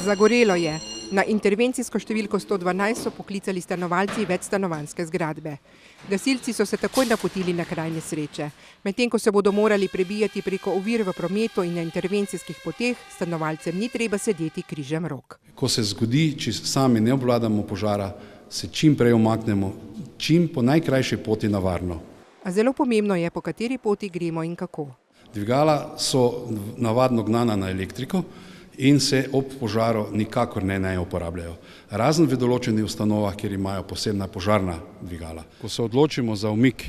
Zagorelo je. Na intervencijsko številko 112 so poklicali stanovalci večstanovanjske zgradbe. Gasilci so se takoj napotili na kraj nesreče. Medtem ko se bodo morali prebijati preko ovir v prometu in na intervencijskih poteh, stanovalcem ni treba sedeti križem rok. Ko se zgodi, če sami ne obvladamo požara, se čim prej umaknemo, čim po najkrajši poti na varno. A zelo pomembno je, po kateri poti gremo in kako. Dvigala so navadno gnana na elektriko in se ob požaru nikakor ne uporabljajo. Razen v določenih ustanovah, kjer imajo posebna požarna dvigala. Ko se odločimo za umik,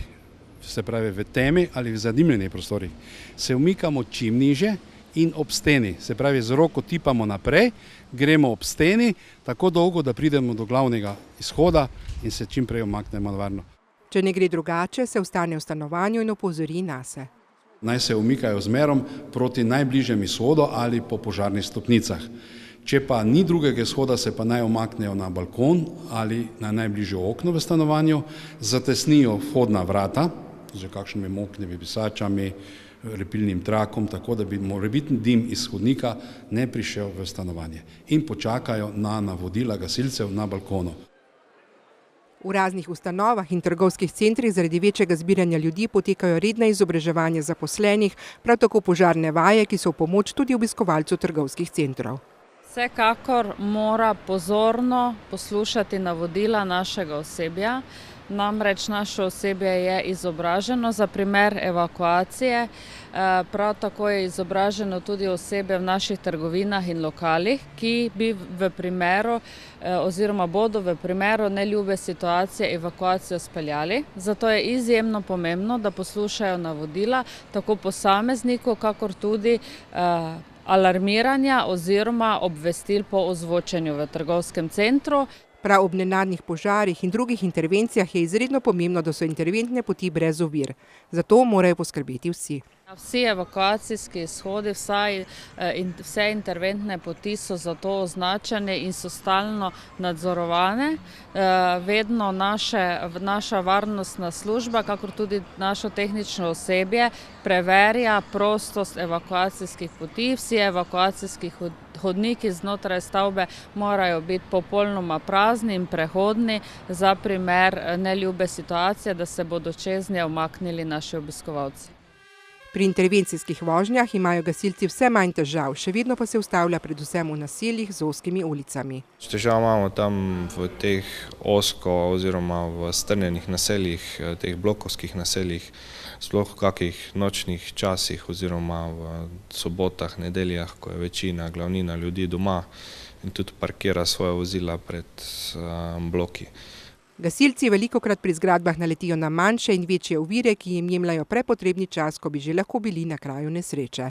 se pravi v temi ali v zadimljenih prostorih, se umikamo čim niže in ob steni. Se pravi, z roko tipamo naprej, gremo ob steni, tako dolgo, da pridemo do glavnega izhoda in se čim prej umaknemo na varno. Če ne gre drugače, se ostane v stanovanju in opozori nase. Naj se umikajo zmerom proti najbližjem izhodu ali po požarnih stopnicah. Če pa ni drugega izhoda, se pa naj umaknejo na balkon ali na najbližje okno v stanovanju, zatesnijo vhodna vrata z kakšnimi moknimi brisačami, repilnim trakom, tako da bi morebitni dim iz hodnika ne prišel v stanovanje in počakajo na navodila gasilcev na balkonu. V raznih ustanovah in trgovskih centrih zaradi večjega zbiranja ljudi potekajo redna izobraževanja zaposlenih, prav tako požarne vaje, ki so v pomoč tudi obiskovalcu trgovskih centrov. Vsekakor mora pozorno poslušati navodila našega osebja. Namreč naše osebje je izobraženo za primer evakuacije, prav tako je izobraženo tudi osebje v naših trgovinah in lokalih, ki bi v primeru oziroma bodo v primeru neljube situacije evakuacijo speljali. Zato je izjemno pomembno, da poslušajo navodila tako posameznikov, kakor tudi alarmiranja oziroma obvestil po ozvočenju v trgovskem centru. Prav ob nenadnih požarih in drugih intervencijah je izredno pomembno, da so interventne poti brez ovir. Zato morajo poskrbeti vsi. Vsi evakuacijski izhodi, vse interventne poti so zato označene in so stalno nadzorovane. Vedno naša varnostna služba, kakor tudi naše tehnično osebje, preverja prostost evakuacijskih poti. Vsi evakuacijski hodniki znotraj stavbe morajo biti popolnoma prazni in prehodni za primer neljube situacije, da se bodo čez nje umaknili naši obiskovalci. Pri intervencijskih vožnjah imajo gasilci vse manj težav, še vedno pa se ustavlja predvsem v naseljih z ozkimi ulicami. Težav imamo tam v teh ozko oziroma v strnjenih naseljih, teh blokovskih naseljih, sploh v kakih nočnih časih oziroma v sobotah, nedeljah, ko je glavnina ljudi doma in tudi parkira svoja vozila pred bloki. Gasilci velikokrat pri zgradbah naletijo na manjše in večje ovire, ki jim jemljajo prepotrebni čas, ko bi že lahko bili na kraju nesreče.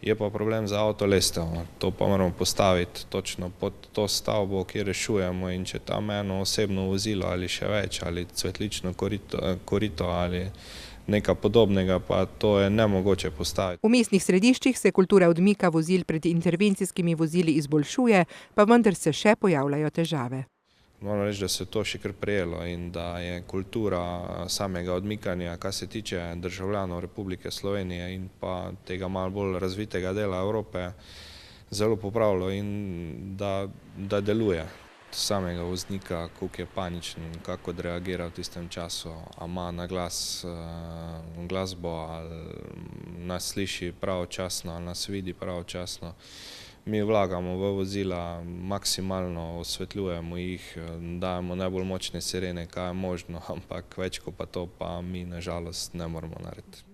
Je pa problem za avtolestev. To pa moramo postaviti točno pod to stavbo, kjer rešujemo, in če tam eno osebno vozilo ali še več, ali cvetlično korito ali nekaj podobnega, pa to je nemogoče postaviti. V mestnih središčih se kultura odmika vozil pred intervencijskimi vozili izboljšuje, pa vendar se še pojavljajo težave. Moram reči, da se to še kar prijelo in da je kultura samega odmikanja, kar se tiče državljanov Republike Slovenije in pa tega malo bolj razvitega dela Evrope, zelo popravilo in da deluje. Samega voznika, koliko je paničen, kako odreagira v tistem času, a ima na glas glasbo, ali nas sliši pravočasno, ali nas vidi pravočasno. Mi vlagamo v vozila, maksimalno osvetljujemo jih, dajemo najbolj močne sirene, kaj je možno, ampak več kot pa to pa mi na žalost ne moremo narediti.